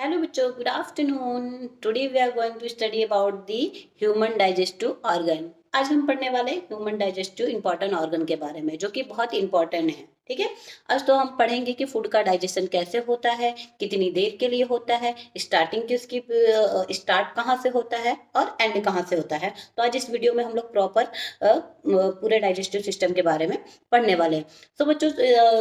Hello बच्चों, good afternoon. Today we are going to study about the human digestive organ. आज हम पढ़ने वाले ह्यूमन डाइजेस्टिव इंपॉर्टेंट ऑर्गन के बारे में, जो कि बहुत इंपॉर्टेंट है. ठीक है. आज तो हम पढ़ेंगे कि फूड का डाइजेशन कैसे होता है, कितनी देर के लिए होता है, स्टार्टिंग की उसकी स्टार्ट कहाँ से होता है और एंड कहाँ से होता है. तो आज इस वीडियो में हम लोग प्रॉपर पूरे डाइजेस्टिव सिस्टम के बारे में पढ़ने वाले हैं. तो बच्चों,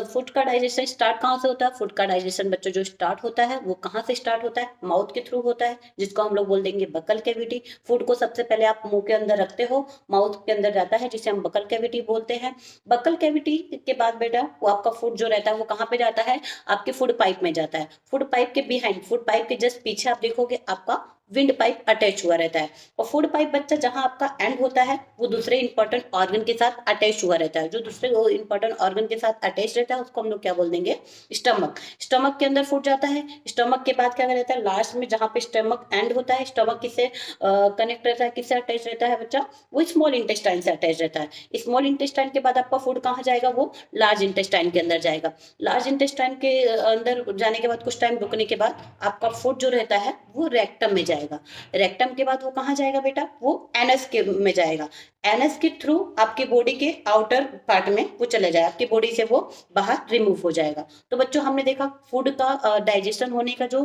फूड का डाइजेशन स्टार्ट कहाँ से होता है? फूड का डाइजेशन बच्चों जो स्टार्ट होता है वो कहाँ से स्टार्ट होता है? माउथ के थ्रू होता है, जिसको हम लोग बोल देंगे बकल कैविटी. फूड को सबसे पहले आप मुंह के अंदर रखते हो, माउथ के अंदर जाता है, जिसे हम बकल कैविटी बोलते हैं. बकल कैविटी के बाद बेटा वो आपका फूड जो रहता है वो कहाँ पे जाता है? आपके फूड पाइप में जाता है. फूड पाइप के बिहाइंड, फूड पाइप के जस्ट पीछे आप देखोगे आपका विंड पाइप अटैच हुआ रहता है. और फूड पाइप बच्चा जहां आपका एंड होता है वो दूसरे इंपॉर्टेंट ऑर्गन के साथ अटैच हुआ रहता है. जो दूसरे इंपॉर्टेंट ऑर्गन के साथ अटैच रहता है उसको हम लोग क्या बोल देंगे? स्टमक. स्टमक के अंदर फूड जाता है. स्टमक के बाद क्या रहता है? लास्ट में जहां पे स्टमक एंड होता है, स्टमक किससे कनेक्ट रहता है, किससे अटैच रहता है बच्चा? वो स्मॉल इंटेस्टाइन से अटैच रहता है. स्मॉल इंटेस्टाइन के बाद आपका फूड कहाँ जाएगा? वो लार्ज इंटेस्टाइन के अंदर जाएगा. लार्ज इंटेस्टाइन के अंदर जाने के बाद कुछ टाइम रुकने के बाद आपका फूड जो रहता है वो रेक्टम में जाएगा. रेक्टम के बाद वो कहाँ जाएगा बेटा? वो एनस के में जाएगा. एनस के थ्रू आपकी बॉडी के आउटर पार्ट में वो चले जाए, आपकी बॉडी से वो बाहर रिमूव हो जाएगा. तो बच्चों हमने देखा फूड का डाइजेशन होने का जो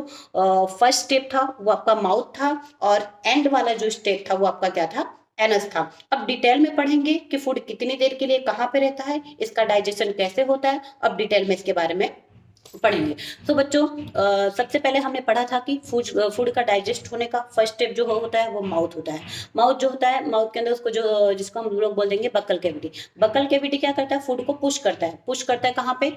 फर्स्ट स्टेप था वो आपका माउथ था, और एंड वाला जो स्टेप था वो आपका क्या था? एनस था. अब डिटेल में पढ़ेंगे कि फूड कितनी देर के लिए कहाँ पे रहता है, इसका डाइजेशन कैसे होता है. अब डिटेल में इसके बारे में पढ़ेंगे. तो बच्चों, सबसे पहले हमने पढ़ा था कि फूड का डाइजेस्ट होने का फर्स्ट स्टेप जो होता है वो माउथ होता है. माउथ जो होता है, माउथ के अंदर उसको जो जिसको हम लोग बोल देंगे बकल कैविटी. बकल कैविटी क्या करता है? फूड को पुश करता है. पुश करता है कहाँ पे?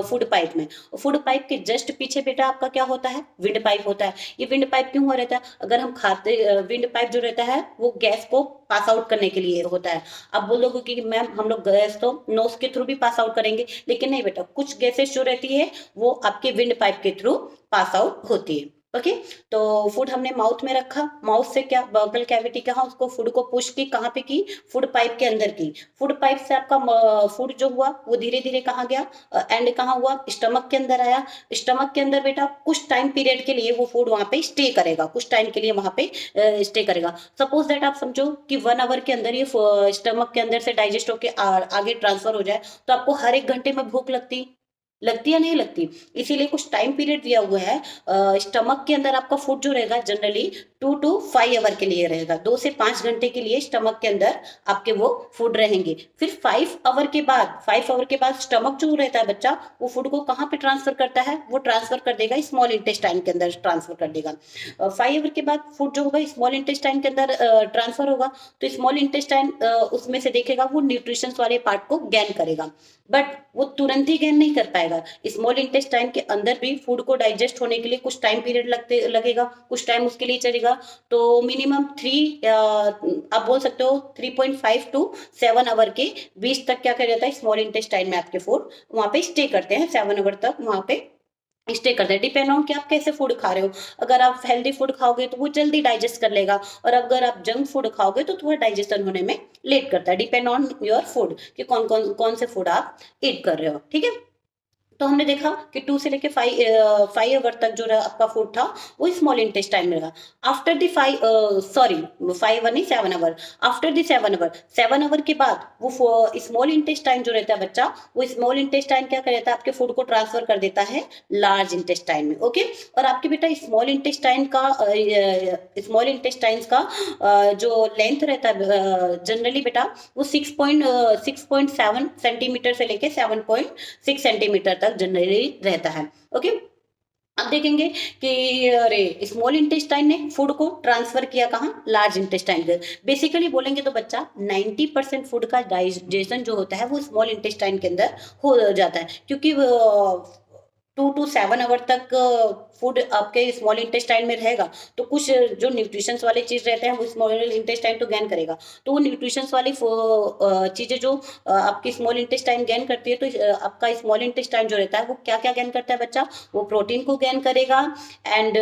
फूड पाइप में. फूड पाइप के जस्ट पीछे बेटा आपका क्या होता है? विंड पाइप होता है. ये विंड पाइप क्यों हुआ रहता है? अगर हम खाते, विंड पाइप जो रहता है वो गैस को पास आउट करने के लिए होता है. आप बोलोगे कि मैम हम लोग गैस तो नोज के थ्रू भी पास आउट करेंगे, लेकिन नहीं बेटा, कुछ गैसेस जो रहती है वो आपके विंड पाइप के थ्रू पास आउट होती है. ओके. तो फूड हमने माउथ में रखा. माउथ से क्या? बकल कैविटी कहा, उसको फूड को पुश की कहाँ पे की? फूड पाइप के अंदर की. फूड पाइप से आपका फूड जो हुआ वो धीरे धीरे कहाँ गया? एंड कहाँ हुआ? स्टमक के अंदर आया. स्टमक के अंदर बेटा कुछ टाइम पीरियड के लिए वो फूड वहां पे स्टे करेगा, कुछ टाइम के लिए वहां पे स्टे करेगा. सपोज दैट आप समझो कि 1 आवर के अंदर ये स्टमक के अंदर से डाइजेस्ट होके आगे ट्रांसफर हो जाए, तो आपको हर 1 घंटे में भूख लगती लगती या नहीं लगती? इसीलिए कुछ टाइम पीरियड दिया हुआ है. स्टमक के अंदर आपका फूड जो रहेगा जनरली 2 to 5 आवर के लिए रहेगा. 2 से 5 घंटे के लिए स्टमक के अंदर आपके वो फूड रहेंगे. फिर 5 आवर के बाद स्टमक जो रहता है बच्चा, वो फूड को कहाँ पे ट्रांसफर करता है? वो ट्रांसफर कर देगा स्मॉल इंटेस्टाइन के अंदर, ट्रांसफर कर देगा. 5 आवर के बाद फूड जो होगा स्मॉल इंटेस्टाइन के अंदर ट्रांसफर होगा. तो स्मॉल इंटेस्टाइन उसमें से देखेगा, वो न्यूट्रिशन वाले पार्ट को गेन करेगा, बट वो तुरंत ही गेन नहीं कर पाएगा. स्मॉल इंटेस्टाइन के अंदर भी फूड को डाइजेस्ट होने के लिए कुछ टाइम पीरियड लगेगा, कुछ टाइम उसके लिए चलेगा. तो मिनिमम 3, आप बोल सकते हो 3.5 to 7 आवर के बीच तक क्या कर जाता है? स्मॉल इंटेस्टाइन में आपके फूड वहां पे स्टे करते हैं. 7 आवर तक वहां पे स्टे करते हैं. डिपेंड ऑन कि आप कैसे फूड खा रहे हो. अगर आप हेल्दी फूड खाओगे तो वो जल्दी डाइजेस्ट कर लेगा, और अगर आप जंक फूड खाओगे तो थोड़ा डाइजेशन होने में लेट करता है. डिपेंड ऑन योर फूड कि कौन से फूड आप ईट कर रहे हो. ठीक है. तो हमने देखा कि 2 से लेके 5 आवर तक जो आपका फूड था वो स्मॉल इंटेस्टाइन में रहा. आफ्टर द 5 आवर नहीं, 7 आवर. आफ्टर द 7 आवर के बाद वो स्मॉल इंटेस्टाइन जो रहता है बच्चा, वो स्मॉल इंटेस्टाइन क्या कर देता है? आपके फूड को ट्रांसफर कर देता है लार्ज इंटेस्टाइन में. ओके. और आपके बेटा स्मॉल इंटेस्टाइन का जो लेंथ रहता है जनरली बेटा वो 6.7 सेंटीमीटर से लेके 7.6 सेंटीमीटर तक जनरली रहता है. ओके. अब देखेंगे कि अरे स्मॉल इंटेस्टाइन ने फूड को ट्रांसफर किया कहाँ? लार्ज इंटेस्टाइन के. बेसिकली बोलेंगे तो बच्चा 90% फूड का डाइजेशन जो होता है वो स्मॉल इंटेस्टाइन के अंदर हो जाता है, क्योंकि 2 to 7 आवर तक फूड आपके स्मॉल इंटेस्टाइन में रहेगा. तो कुछ जो न्यूट्रिशंस वाली चीज रहते हैं वो स्मॉल इंटेस्टाइन तो गेन करेगा. तो वो न्यूट्रिशंस वाली चीजें जो आपकी स्मॉल इंटेस्टाइन गेन करती है, तो आपका स्मॉल इंटेस्टाइन जो रहता है वो क्या क्या गेन करता है बच्चा? वो प्रोटीन को गेन करेगा, एंड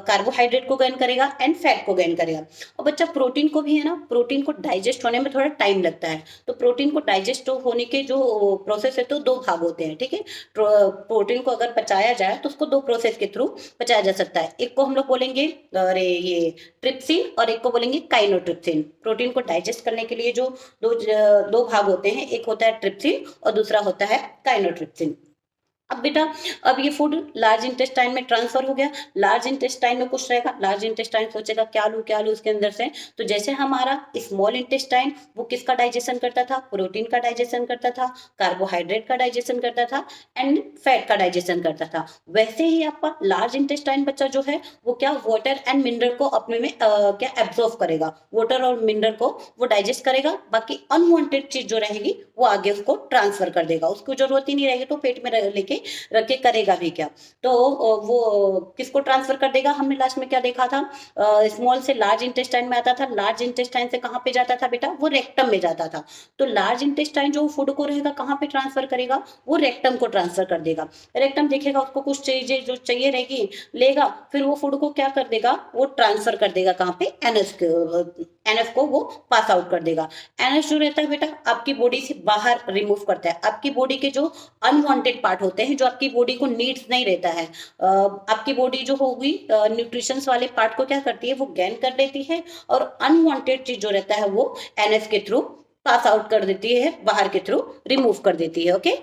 कार्बोहाइड्रेट को गेन करेगा, एंड फैट को गेन करेगा. और बच्चा प्रोटीन को भी है ना, प्रोटीन को डाइजेस्ट होने में थोड़ा टाइम लगता है. तो प्रोटीन को डाइजेस्ट होने के जो प्रोसेस है तो 2 भाग होते हैं. ठीक है. प्रोटीन को अगर पचाया जाए तो उसको 2 प्रोसेस के थ्रू पचाया जा सकता है। एक को हम लोग बोलेंगे अरे ये ट्रिप्सिन और एक को बोलेंगे काइनोट्रिप्सिन। प्रोटीन को डाइजेस्ट करने के लिए जो दो भाग होते हैं, एक होता है ट्रिप्सिन और दूसरा होता है काइनोट्रिप्सिन। अब बेटा, अब ये फूड लार्ज इंटेस्टाइन में ट्रांसफर हो गया। लार्ज इंटेस्टाइन में कुछ रहेगा, लार्ज इंटेस्टाइन सोचेगा क्या लूं उसके अंदर से। तो जैसे हमारा स्मॉल इंटेस्टाइन वो किसका डाइजेशन करता था, प्रोटीन का डाइजेशन करता था, कार्बोहाइड्रेट का डाइजेशन करता था एंड फैट का डाइजेशन करता था, वैसे ही आपका लार्ज इंटेस्टाइन बच्चा जो है वो क्या वाटर एंड मिनरल को अपने में क्या एब्जॉर्व करेगा, वाटर और मिनरल को वो डाइजेस्ट करेगा। बाकी अनवांटेड चीज जो रहेगी वो आगे उसको ट्रांसफर कर देगा, उसको जरूरत ही नहीं रहेगी तो पेट में लेके रख के करेगा भी क्या। तो वो किसको ट्रांसफर कर देगा, हमने लास्ट में क्या देखा था, स्मॉल से लार्ज इंटेस्टाइन में आता था, लार्ज इंटेस्टाइन से कहां पे जाता था बेटा, वो रेक्टम में जाता था। तो लार्ज इंटेस्टाइन जो फूड को रहेगा कहां पे ट्रांसफर करेगा, वो रेक्टम को ट्रांसफर कर देगा। रेक्टम देखेगा उसको कुछ चीजें जो चाहिए रहेगी लेगा, फिर वो फूड को क्या कर देगा, वो ट्रांसफर कर देगा कहां पे, एनएफ को वो पास आउट कर देगा। एनएफ जो रहता है बेटा आपकी बॉडी से बाहर रिमूव करता है, आपकी बॉडी के जो अनवांटेड पार्ट होते हैं, जो आपकी बॉडी को नीड्स नहीं रहता है, आपकी बॉडी जो होगी न्यूट्रिशंस वाले पार्ट को क्या करती है, वो गेन कर लेती है और अनवांटेड चीज जो रहता है वो एनएफ के थ्रू पास आउट कर देती है, बाहर के थ्रू रिमूव कर देती है। ओके,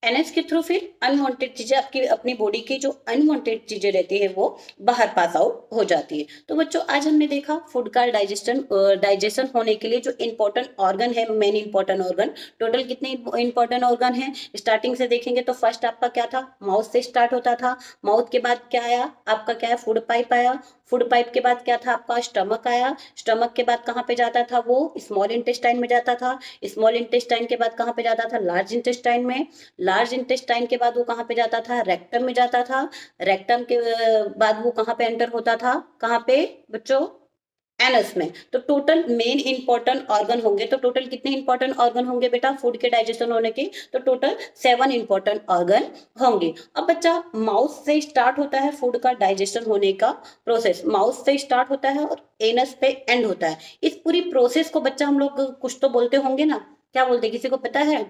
एनएस के थ्रू फिर अनवांटेड चीजें आपकी अपनी बॉडी की जो अनवांटेड चीजें रहती है वो बाहर पास आउट हो जाती है। तो बच्चों आज हमने देखा फूड का डाइजेशन होने के लिए जो इंपॉर्टेंट ऑर्गन है, मेन इंपॉर्टेंट ऑर्गन, टोटल कितने इंपॉर्टेंट ऑर्गन है स्टार्टिंग से देखेंगे तो फर्स्ट आपका क्या था, माउथ से स्टार्ट होता था। माउथ के बाद क्या आया आपका, क्या है, फूड पाइप आया। फूड पाइप के बाद क्या था आपका, स्टमक आया। स्टमक के बाद कहाँ पे जाता था, वो स्मॉल इंटेस्टाइन में जाता था। स्मॉल इंटेस्टाइन के बाद कहाँ पे जाता था, लार्ज इंटेस्टाइन में। लार्ज इंटेस्टाइन के बाद वो कहाँ पे जाता था, रेक्टम में जाता था। रेक्टम के बाद वो कहाँ पे एंटर होता था, कहाँ पे बच्चों, एनस में। तो टोटल मेन इंपॉर्टेंट ऑर्गन होंगे, तो टोटल कितने इंपॉर्टेंट ऑर्गन होंगे बेटा फूड के डाइजेशन होने के, तो टोटल 7 इंपॉर्टेंट ऑर्गन होंगे। अब बच्चा माउथ से स्टार्ट होता है फूड का डाइजेशन होने का प्रोसेस, माउथ से स्टार्ट होता है और एनस पे एंड होता है। इस पूरी प्रोसेस को बच्चा हम लोग कुछ तो बोलते होंगे ना, क्या बोलते, किसी को पता है?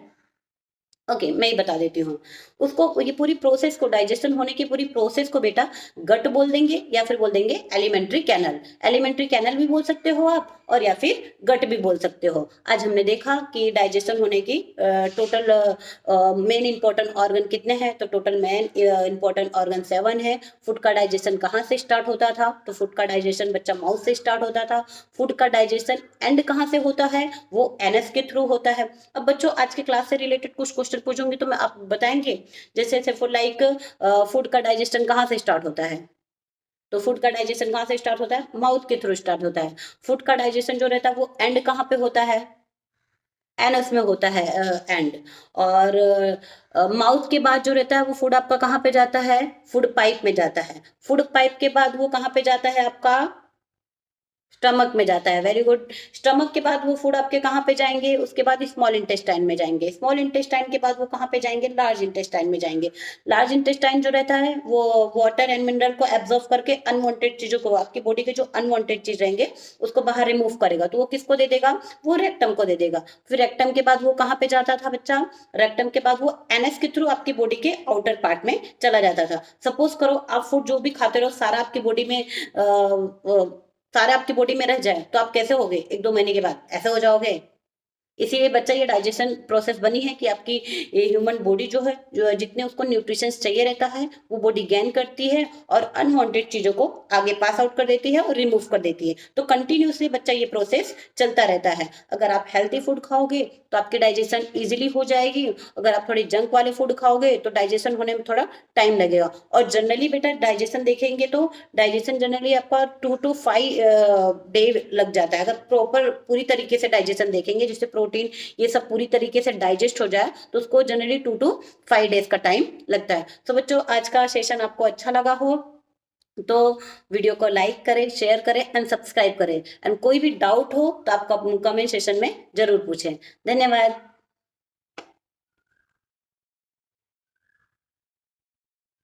ओके, मैं ही बता देती हूँ उसको। ये पूरी प्रोसेस को, डाइजेशन होने की पूरी प्रोसेस को बेटा गट बोल देंगे या फिर बोल देंगे एलिमेंट्री कैनल। एलिमेंट्री कैनल भी बोल सकते हो आप और या फिर गट भी बोल सकते हो। आज हमने देखा कि डाइजेशन होने की टोटल मेन इंपॉर्टेंट ऑर्गन कितने हैं, तो टोटल मेन इंपॉर्टेंट ऑर्गन 7 है। फूड का डाइजेशन कहाँ से स्टार्ट होता था, तो फूड का डाइजेशन बच्चा माउथ से स्टार्ट होता था। फूड का डाइजेशन एंड कहाँ से होता है, वो एनएस के थ्रू होता है। अब बच्चों आज के क्लास से रिलेटेड कुछ क्वेश्चन पूछूंगी तो मैं आप बताएंगे, जैसे फूड लाइक फूड का डाइजेशन कहाँ से स्टार्ट होता है, तो फूड का डाइजेशन कहाँ से स्टार्ट होता है, माउथ के थ्रू स्टार्ट होता है। फूड का डाइजेशन जो रहता है वो एंड कहाँ पे होता है, एनस में होता है एंड। और माउथ के बाद जो रहता है वो फूड आपका कहाँ पे जाता है, फूड पाइप में जाता है। फूड पाइप के बाद वो कहाँ पे जाता है आपका, स्टमक में जाता है। Very good. स्टमक के बाद वो फूड आपके कहाँ पे जाएंगे, उसके बाद स्मॉल इंटेस्टाइन में जाएंगे। स्मॉल इंटेस्टाइन के बाद वो कहाँ पे जाएंगे, लार्ज इंटेस्टाइन में जाएंगे। लार्ज इंटेस्टाइन जो रहता है वो वाटर एंड मिनरल को एब्जॉर्व करके अनवांटेड चीजों को, आपकी बॉडी के जो अनवांटेड चीज रहेंगे उसको बाहर रिमूव करेगा। तो वो किसको दे देगा, वो रेक्टम को दे देगा। फिर रेक्टम के बाद वो कहाँ पे जाता था बच्चा, रेक्टम के बाद वो एनएस के थ्रू आपकी बॉडी के आउटर पार्ट में चला जाता था। सपोज करो आप फूड जो भी खाते रहो सारा आपकी बॉडी में सारा आपकी बॉडी में रह जाए तो आप कैसे होगे, 1-2 महीने के बाद ऐसे हो जाओगे। इसीलिए बच्चा ये डाइजेशन प्रोसेस बनी है कि आपकी ह्यूमन बॉडी जो है, जो जितने उसको न्यूट्रिशंस चाहिए रहता है वो बॉडी गेन करती है और अनवांटेड चीजों को आगे पास आउट कर देती है और रिमूव कर देती है। तो कंटिन्यूसली बच्चा ये प्रोसेस चलता रहता है। अगर आप हेल्थी फूड खाओगे तो आपकी डाइजेशन इजिली हो जाएगी। अगर आप थोड़ी जंक वाले फूड खाओगे तो डाइजेशन होने में थोड़ा टाइम लगेगा। और जनरली बेटा डाइजेशन देखेंगे तो डाइजेशन जनरली आपका 2 to 5 डे लग जाता है। अगर प्रॉपर पूरी तरीके से डाइजेशन देखेंगे, जिससे प्रोटीन ये सब पूरी तरीके से डाइजेस्ट हो जाए, तो उसको जनरली 2 to 5 डेज का टाइम लगता है। तो बच्चों आज का सेशन आपको अच्छा लगा हो तो वीडियो को लाइक करें, शेयर करें एंड सब्सक्राइब करें। एंड कोई भी डाउट हो तो आप कमेंट सेशन में जरूर पूछें। धन्यवाद।